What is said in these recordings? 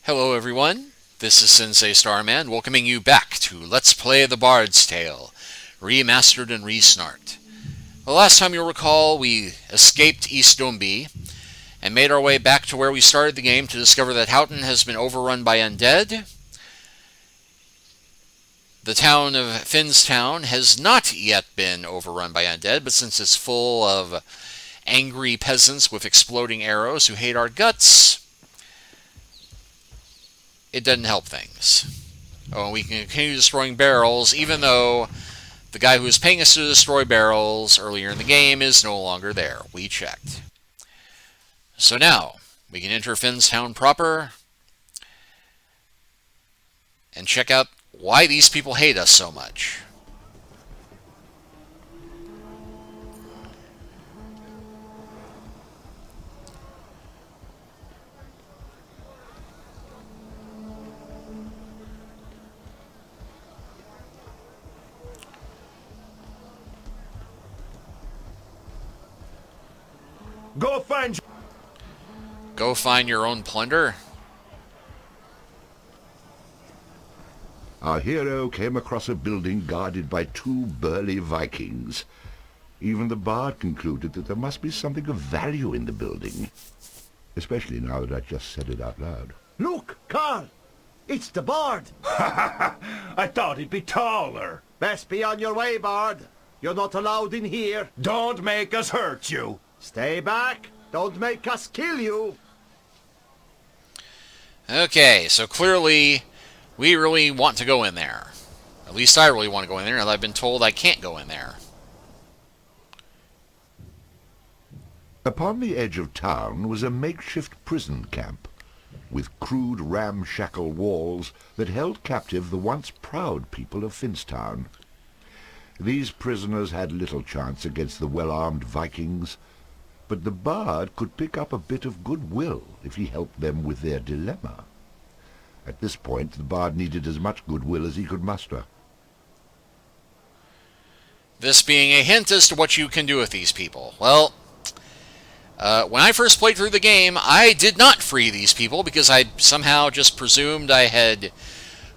Hello everyone, this is Sensei Starman welcoming you back to Let's Play The Bard's Tale, remastered and re-snarked. The last time you'll recall, we escaped East Dombey and made our way back to where we started the game to discover that Houghton has been overrun by undead. The town of Finstown has not yet been overrun by undead, but since it's full of angry peasants with exploding arrows who hate our guts, it doesn't help things. Oh, we can continue destroying barrels, even though the guy who was paying us to destroy barrels earlier in the game is no longer there. We checked. So now, we can enter Finstown proper and check out why these people hate us so much. Go find your own plunder? Our hero came across a building guarded by two burly Vikings. Even the bard concluded that there must be something of value in the building, especially now that I just said it out loud. Look, Carl! It's the bard! I thought he'd be taller. Best be on your way, bard. You're not allowed in here. Don't make us hurt you. Stay back. Don't make us kill you. Okay, so clearly we really want to go in there. At least I really want to go in there, and I've been told I can't go in there. Upon the edge of town was a makeshift prison camp, with crude ramshackle walls that held captive the once proud people of Finstown. These prisoners had little chance against the well-armed Vikings, but the bard could pick up a bit of goodwill if he helped them with their dilemma. At this point, the bard needed as much goodwill as he could muster. This being a hint as to what you can do with these people. Well, when I first played through the game, I did not free these people because I somehow just presumed I had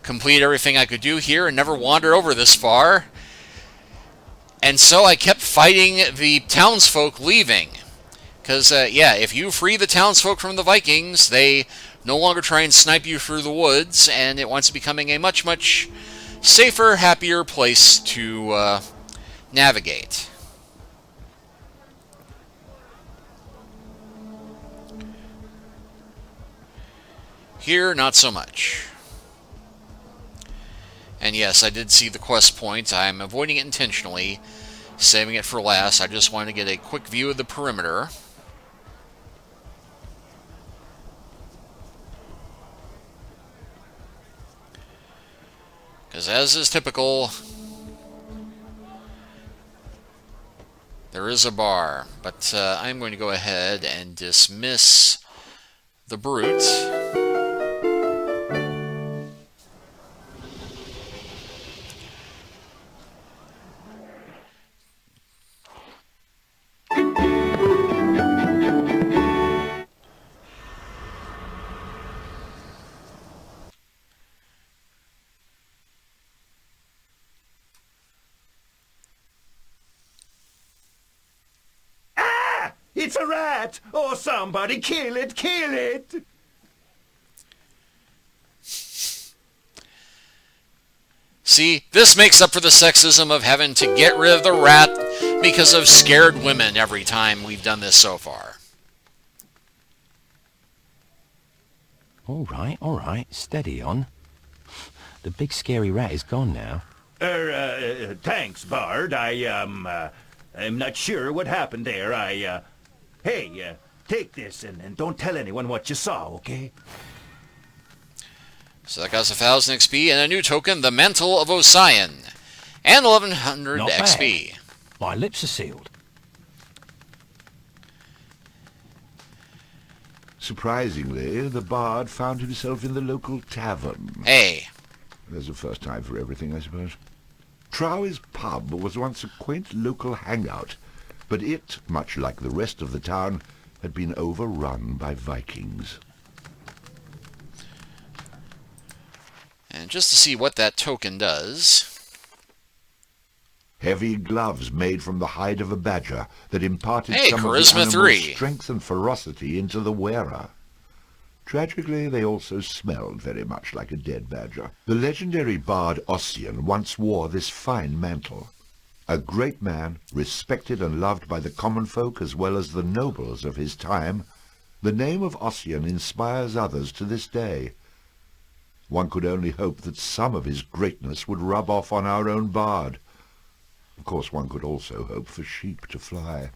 completed everything I could do here and never wandered over this far. And so I kept fighting the townsfolk leaving. Because, yeah, if you free the townsfolk from the Vikings, they no longer try and snipe you through the woods, and it winds up becoming a much, much safer, happier place to navigate. Here, not so much. And yes, I did see the quest point. I'm avoiding it intentionally, saving it for last. I just wanted to get a quick view of the perimeter. Because as is typical, there is a bar. But I'm going to go ahead and dismiss the brute. It's a rat! Oh, somebody kill it! Kill it! See, this makes up for the sexism of having to get rid of the rat because of scared women every time we've done this so far. All right. Steady on. The big scary rat is gone now. Thanks, Bard. I'm not sure what happened there. Hey, take this and don't tell anyone what you saw, okay? So that costs 1,000 XP and a new token, the Mantle of Osian, and 1,100 Not XP. bad. My lips are sealed. Surprisingly, the bard found himself in the local tavern. Hey. There's a first time for everything, I suppose. Trowey's pub was once a quaint local hangout, but it, much like the rest of the town, had been overrun by Vikings. just to see what that token does. Heavy gloves made from the hide of a badger that imparted Hey, some of the Charisma animal's 3. strength and ferocity into the wearer. Tragically, they also smelled very much like a dead badger. The legendary bard Ossian once wore this fine mantle. A great man, respected and loved by the common folk as well as the nobles of his time, the name of Ossian inspires others to this day. One could only hope that some of his greatness would rub off on our own bard. Of course, one could also hope for sheep to fly.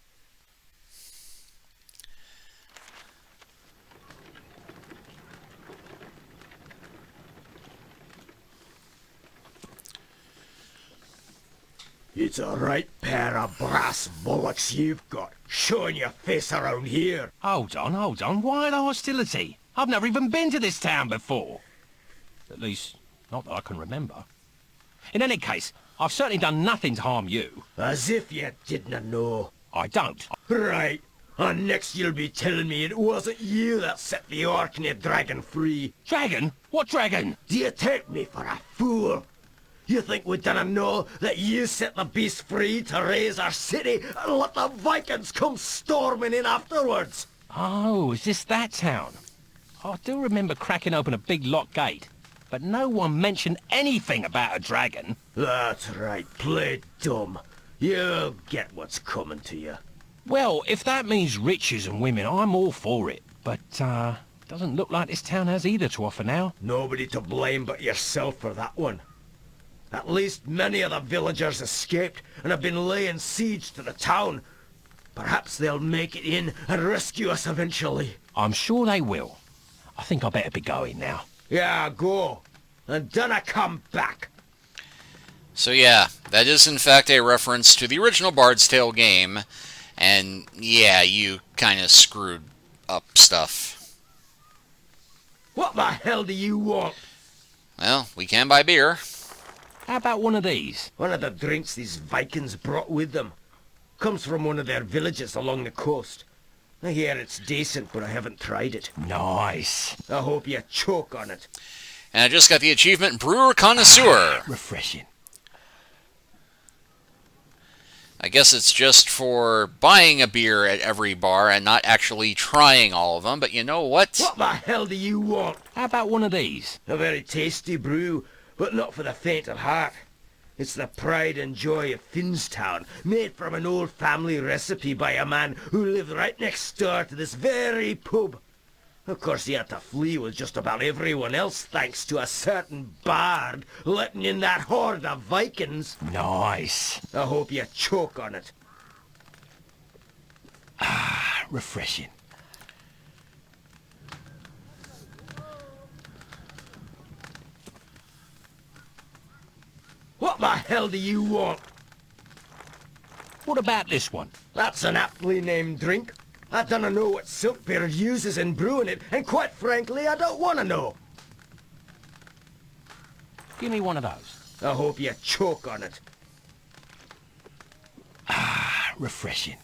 It's a right pair of brass bollocks you've got, showing your face around here. Hold on. Why the hostility? I've never even been to this town before. At least, not that I can remember. In any case, I've certainly done nothing to harm you. As if you didn't know. I don't. Right. And next you'll be telling me it wasn't you that set the Orkney dragon free. Dragon? What dragon? Do you take me for a fool? You think we didn't know that you set the beast free to raise our city and let the Vikings come storming in afterwards? Oh, is this that town? I do remember cracking open a big lock gate, but no one mentioned anything about a dragon. That's right, play dumb. You'll get what's coming to you. Well, if that means riches and women, I'm all for it. But, doesn't look like this town has either to offer now. Nobody to blame but yourself for that one. At least many of the villagers escaped and have been laying siege to the town. Perhaps they'll make it in and rescue us eventually. I'm sure they will. I think I better be going now. Yeah, go. And dinna come back. So yeah, that is in fact a reference to the original Bard's Tale game. And yeah, you kind of screwed up stuff. What the hell do you want? Well, we can buy beer. How about one of these? One of the drinks these Vikings brought with them. Comes from one of their villages along the coast. I hear it's decent, but I haven't tried it. Nice. I hope you choke on it. And I just got the achievement Brewer Connoisseur. Refreshing. I guess it's just for buying a beer at every bar and not actually trying all of them, but you know what? What the hell do you want? How about one of these? A very tasty brew, but not for the faint of heart. It's the pride and joy of Finstown, made from an old family recipe by a man who lived right next door to this very pub. Of course, he had to flee with just about everyone else thanks to a certain bard letting in that horde of Vikings. Nice. I hope you choke on it. Refreshing. What the hell do you want? What about this one? That's an aptly named drink. I don't know what Silkbeard uses in brewing it, and quite frankly, I don't want to know. Give me one of those. I hope you choke on it. Refreshing.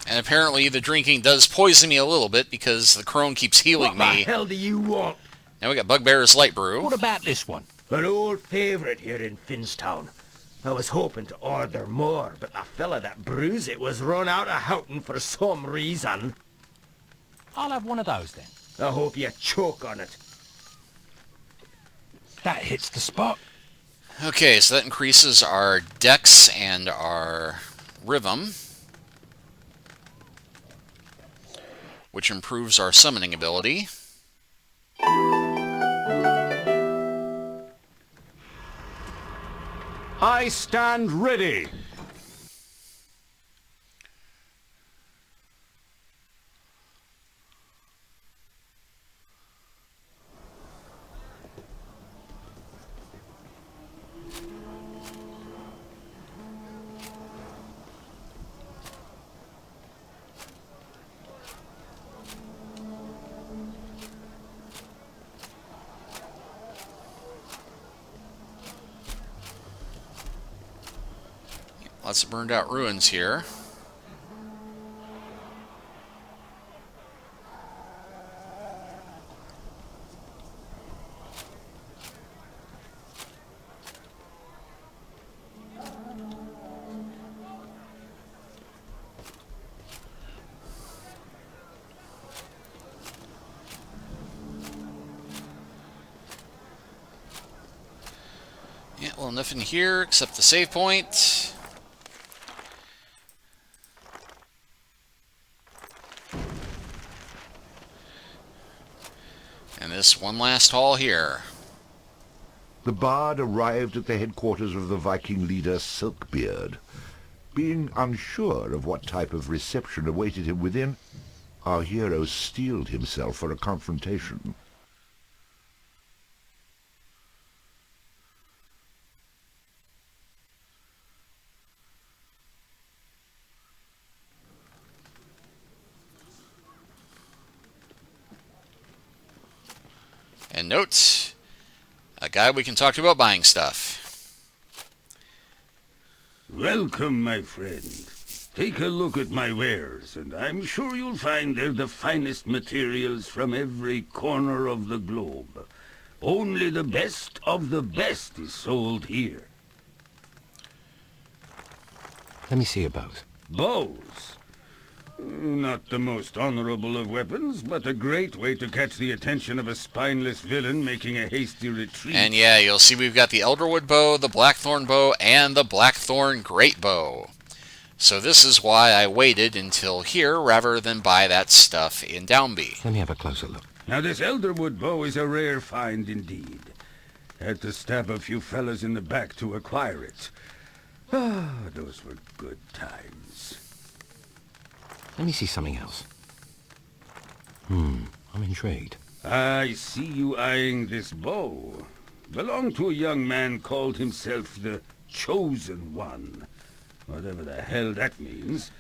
And apparently the drinking does poison me a little bit because the crone keeps healing What the me. hell do you want? Now we got Bugbear's Light Brew. What about this one? An old favorite here in Finstown. I was hoping to order more, but the fella that brews it was run out of Houghton for some reason. I'll have one of those then. I hope you choke on it. That hits the spot. Okay, so that increases our dex and our rhythm, which improves our summoning ability. I stand ready. Lots of burned out ruins here. Well, nothing here except the save point. And this one last hall here. The bard arrived at the headquarters of the Viking leader Silkbeard. Being unsure of what type of reception awaited him within, our hero steeled himself for a confrontation. And note, a guy we can talk to about buying stuff. Welcome, my friend. Take a look at my wares, and I'm sure you'll find they're the finest materials from every corner of the globe. Only the best of the best is sold here. Let me see your bows. Bows? Not the most honorable of weapons, but a great way to catch the attention of a spineless villain making a hasty retreat. And yeah, you'll see we've got the Elderwood bow, the Blackthorn bow, and the Blackthorn Great Bow. So this is why I waited until here rather than buy that stuff in Downby. Let me have a closer look. Now this Elderwood bow is a rare find indeed. Had to stab a few fellas in the back to acquire it. Ah, those were good times. Let me see something else. I'm intrigued. I see you eyeing this bow. Belonged to a young man called himself the Chosen One. Whatever the hell that means.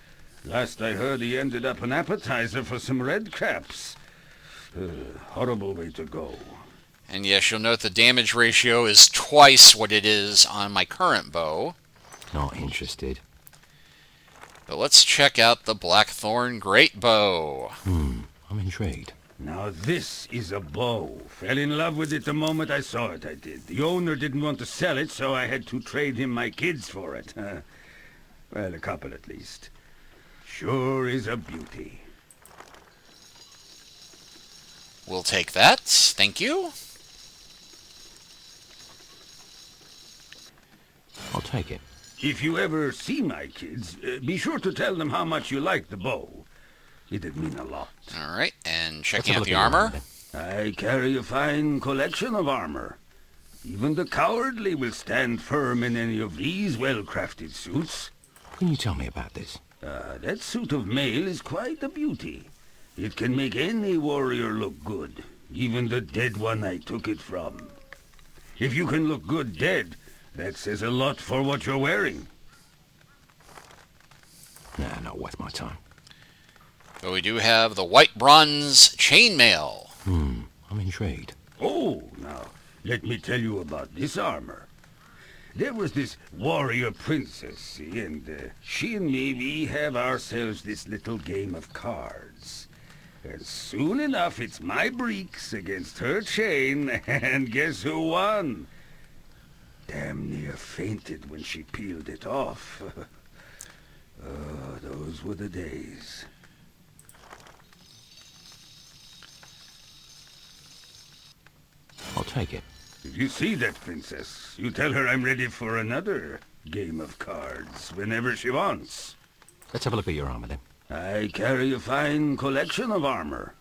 Last I heard he ended up an appetizer for some redcaps. Horrible way to go. And yes, you'll note the damage ratio is twice what it is on my current bow. Not interested. But let's check out the Blackthorn Great Bow. I'm intrigued. Now this is a bow. Fell in love with it the moment I saw it, I did. The owner didn't want to sell it, so I had to trade him my kids for it. Well, a couple at least. Sure is a beauty. We'll take that. Thank you. I'll take it. If you ever see my kids, be sure to tell them how much you like the bow. It'd mean a lot. All right, and Let's checking have a out look the at your armor. then. I carry a fine collection of armor. Even the cowardly will stand firm in any of these well-crafted suits. Can you tell me about this? That suit of mail is quite a beauty. It can make any warrior look good, even the dead one I took it from. If you can look good dead, that says a lot for what you're wearing. Nah, not worth my time. But we do have the white bronze chainmail. I'm intrigued. Oh, now, let me tell you about this armor. There was this warrior princess, see, and she and me, we have ourselves this little game of cards. And soon enough, it's my breeks against her chain, and guess who won? Damn near fainted when she peeled it off. Oh, those were the days. I'll take it. If you see that princess, you tell her I'm ready for another game of cards whenever she wants. Let's have a look at your armor then. I carry a fine collection of armor.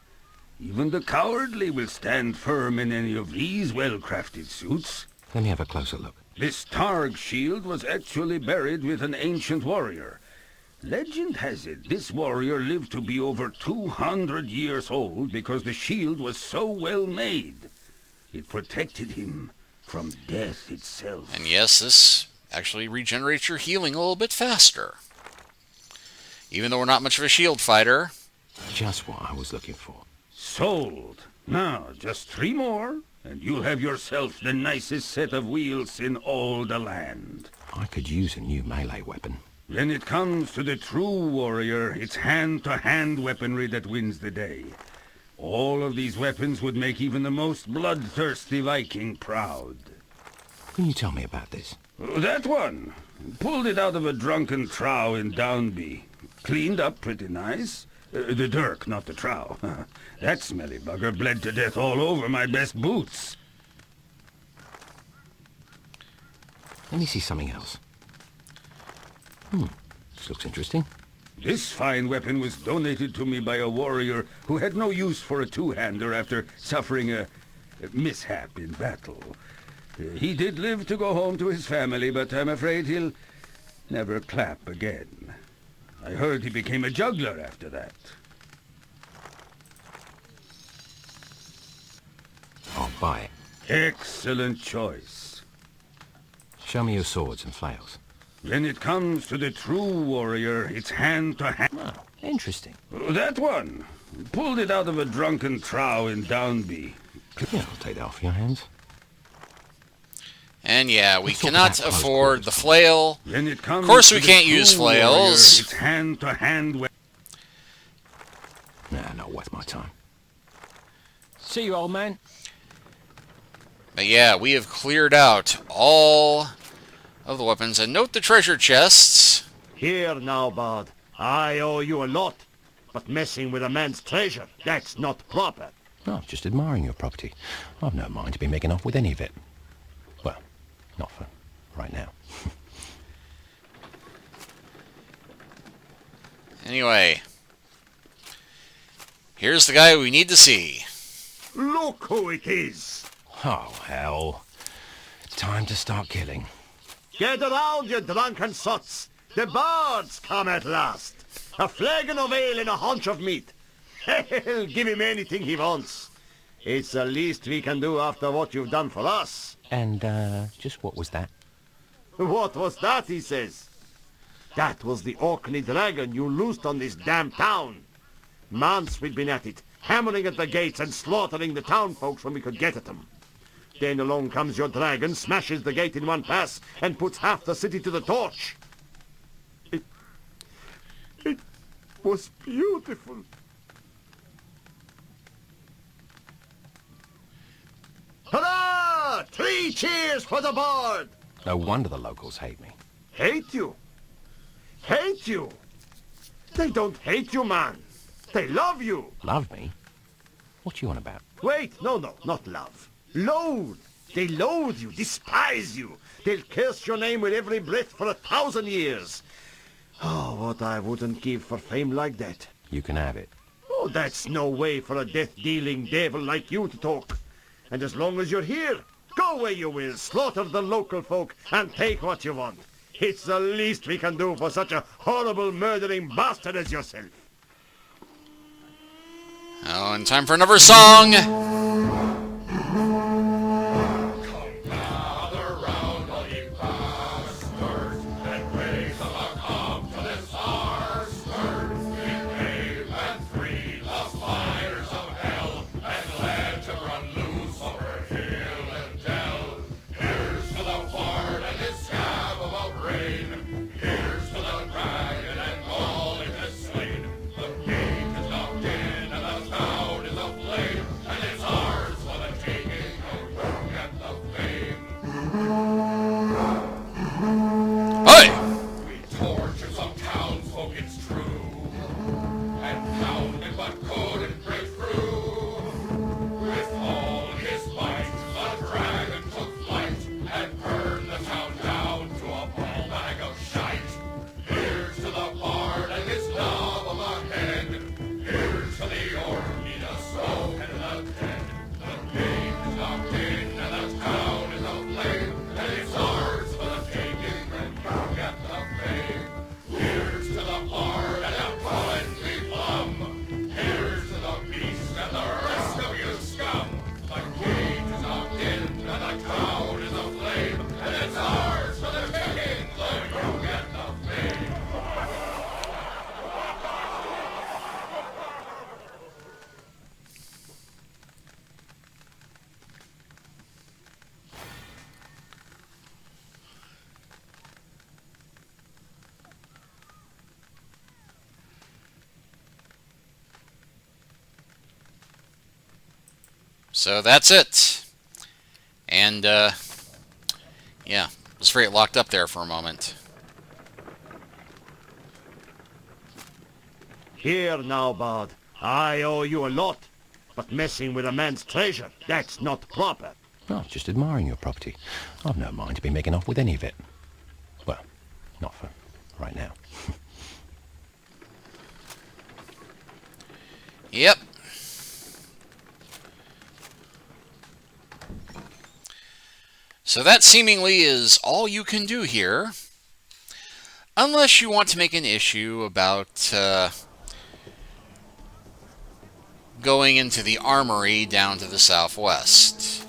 Even the cowardly will stand firm in any of these well-crafted suits. Let me have a closer look. This Targ shield was actually buried with an ancient warrior. Legend has it this warrior lived to be over 200 years old because the shield was so well made. It protected him from death itself. And yes, this actually regenerates your healing a little bit faster. Even though we're not much of a shield fighter. Just what I was looking for. Sold. Now, just 3 more, and you'll have yourself the nicest set of wheels in all the land. I could use a new melee weapon. When it comes to the true warrior, it's hand-to-hand weaponry that wins the day. All of these weapons would make even the most bloodthirsty Viking proud. Can you tell me about this? That one. Pulled it out of a drunken trow in Downby. Cleaned up pretty nice. The dirk, not the trow. That smelly bugger bled to death all over my best boots. Let me see something else. This looks interesting. This fine weapon was donated to me by a warrior who had no use for a two-hander after suffering a mishap in battle. He did live to go home to his family, but I'm afraid he'll never clap again. I heard he became a juggler after that. I'll buy it. Excellent choice. Show me your swords and flails. When it comes to the true warrior, it's hand-to-hand. Oh, interesting. That one. Pulled it out of a drunken trow in Downby. Yeah, I'll take that off your hands. And yeah, we Let's talk cannot about close afford quarters. the flail. When it comes Of course to we the can't true use warrior, flails. It's hand-to-hand. Nah, not worth my time. See you, old man. But yeah, we have cleared out all of the weapons. And note the treasure chests. Here now, bud. I owe you a lot. But messing with a man's treasure, that's not proper. Oh, just admiring your property. I've no mind to be making off with any of it. Well, not for right now. Anyway, here's the guy we need to see. Look who it is. Oh, hell. Time to start killing. Get around, you drunken sots. The bard's come at last. A flagon of ale and a haunch of meat. Hell, give him anything he wants. It's the least we can do after what you've done for us. And, just what was that? What was that, he says? That was the Orkney dragon you loosed on this damn town. Months we'd been at it, hammering at the gates and slaughtering the town folks when we could get at them. Then along comes your dragon, smashes the gate in one pass, and puts half the city to the torch. It was beautiful. Hurrah! 3 cheers for the bard! No wonder the locals hate me. Hate you? Hate you? They don't hate you, man. They love you. Love me? What you on about? Wait, no, not love. Loathe. They loathe you, despise you. They'll curse your name with every breath for 1,000 years. Oh, what I wouldn't give for fame like that. You can have it. Oh, that's no way for a death-dealing devil like you to talk. And as long as you're here, go where you will, slaughter the local folk, and take what you want. It's the least we can do for such a horrible murdering bastard as yourself. Oh, and time for another song. So that's it. And, yeah, I was afraid it locked up there for a moment. Here now, bud. I owe you a lot. But messing with a man's treasure, that's not proper. Oh, just admiring your property. I've no mind to be making off with any of it. Well, not for right now. Yep. So that seemingly is all you can do here. Unless you want to make an issue about going into the armory down to the southwest.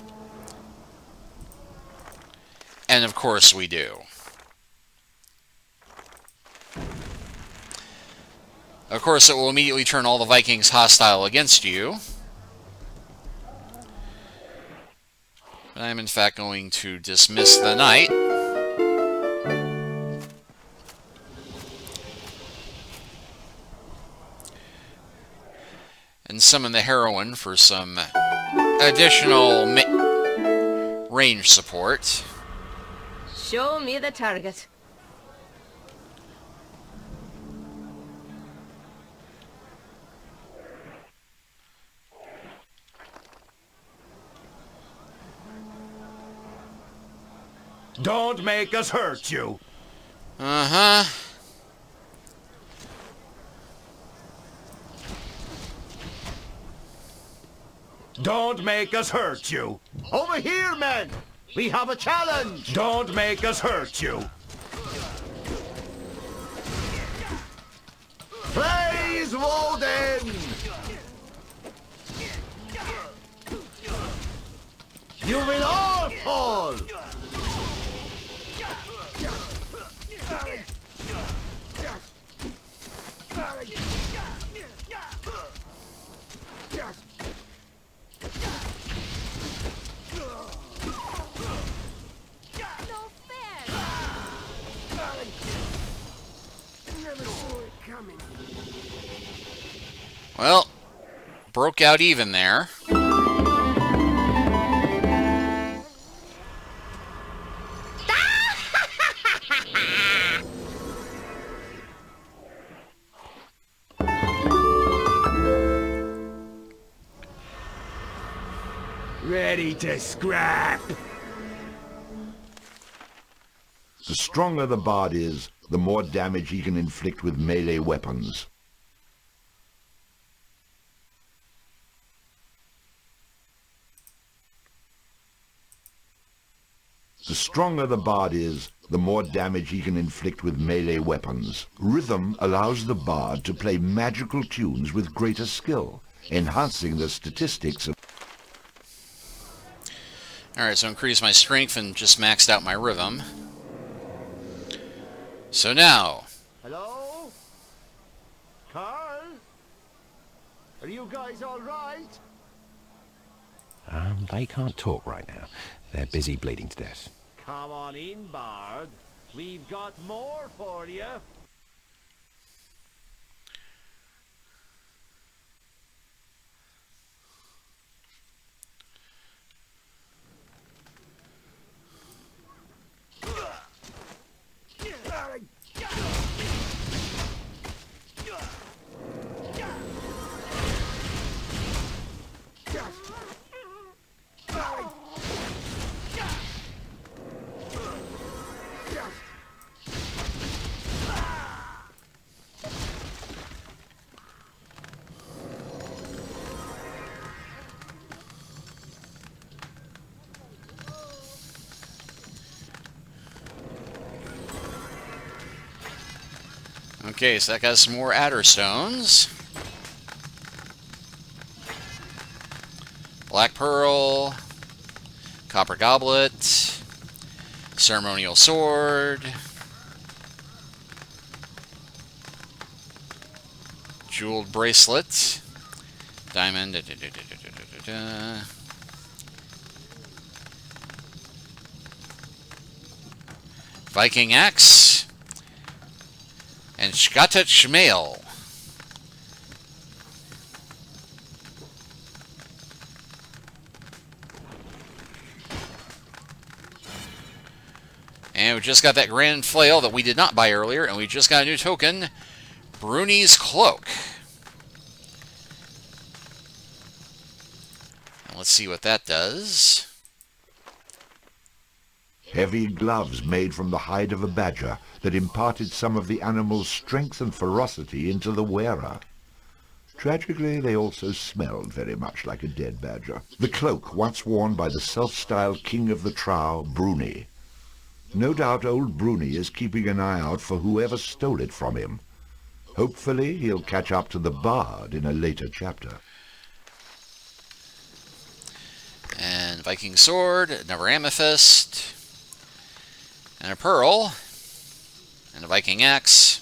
And of course we do. Of course it will immediately turn all the Vikings hostile against you. But I'm in fact going to dismiss the knight. And summon the heroine for some additional range support. Show me the target. Don't make us hurt you. Uh-huh. Don't make us hurt you. Over here, men! We have a challenge! Don't make us hurt you. Praise Woden! You will all fall! Well, broke out even there. Ready to scrap! The stronger the bard is, the more damage he can inflict with melee weapons. The stronger the bard is, the more damage he can inflict with melee weapons. Rhythm allows the bard to play magical tunes with greater skill, enhancing the statistics of... Alright, so increase my strength and just maxed out my rhythm. So now... Hello? Carl? Are you guys all right? They can't talk right now. They're busy bleeding to death. Come on in, Bard. We've got more for you. Okay, so that got some more adder stones. Black pearl, copper goblet, ceremonial sword, jeweled bracelet, diamond, Viking axe, and Shkatet Shmail. And we just got that grand flail that we did not buy earlier, and we just got a new token, Bruni's Cloak. And let's see what that does. heavy gloves made from the hide of a badger that imparted some of the animal's strength and ferocity into the wearer. Tragically, they also smelled very much like a dead badger. The cloak once worn by the self-styled king of the Trow, Bruni. No doubt old Bruni is keeping an eye out for whoever stole it from him. Hopefully, he'll catch up to the bard in a later chapter. And Viking sword, another amethyst, and a pearl, and a Viking axe,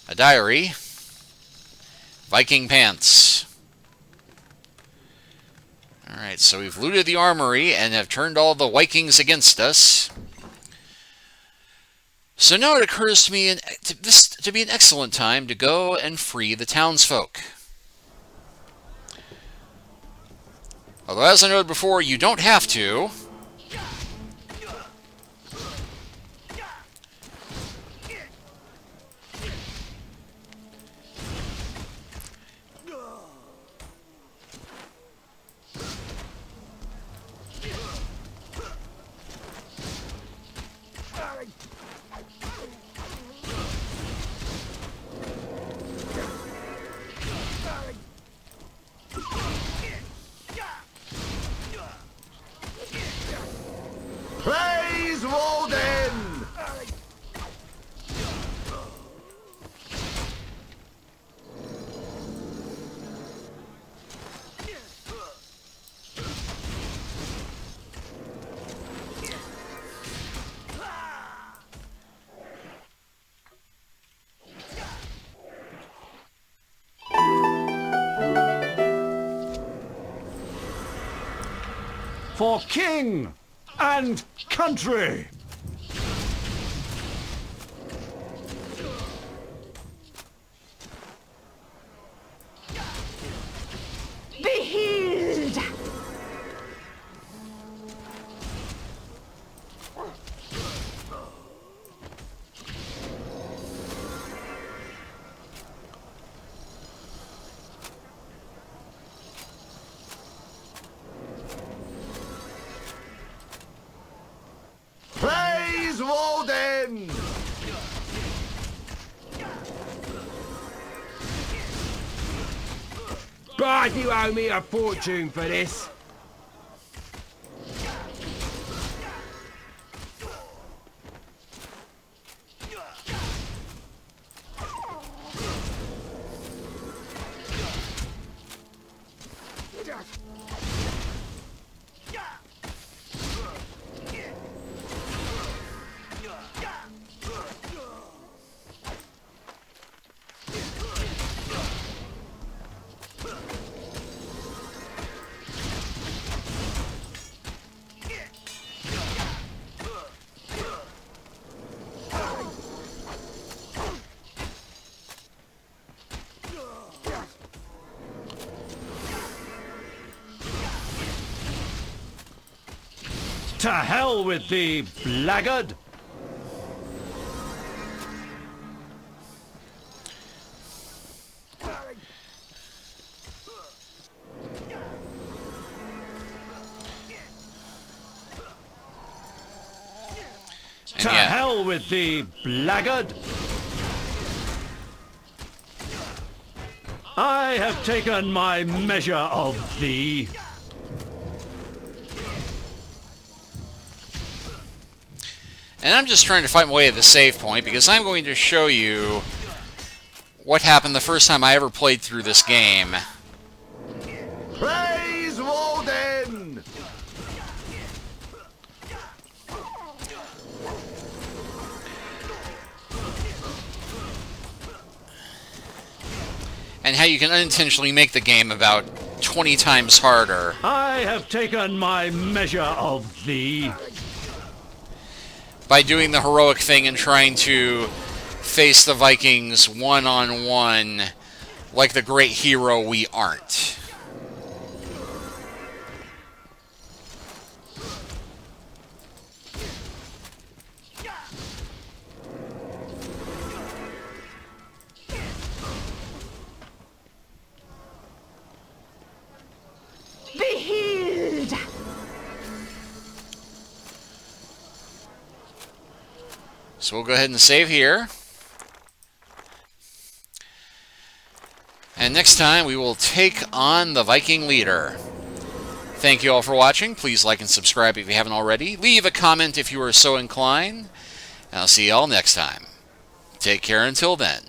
a diary, Viking pants. Alright, so we've looted the armory and have turned all the Vikings against us. So now it occurs to me this to be an excellent time to go and free the townsfolk. Although, as I noted before, you don't have to. Praise Woden! For king and country! Be healed! Praise Woden! God, you owe me a fortune for this. To hell with thee, blackguard! To hell with thee, blackguard! I have taken my measure of thee. And I'm just trying to find my way to the save point, because I'm going to show you what happened the first time I ever played through this game. Praise Woden! And how you can unintentionally make the game about 20 times harder. I have taken my measure of thee. By doing the heroic thing and trying to face the Vikings one-on-one like the great hero we aren't. Be healed! So we'll go ahead and save here. And next time we will take on the Viking leader. Thank you all for watching. Please like and subscribe if you haven't already. Leave a comment if you are so inclined. And I'll see you all next time. Take care until then.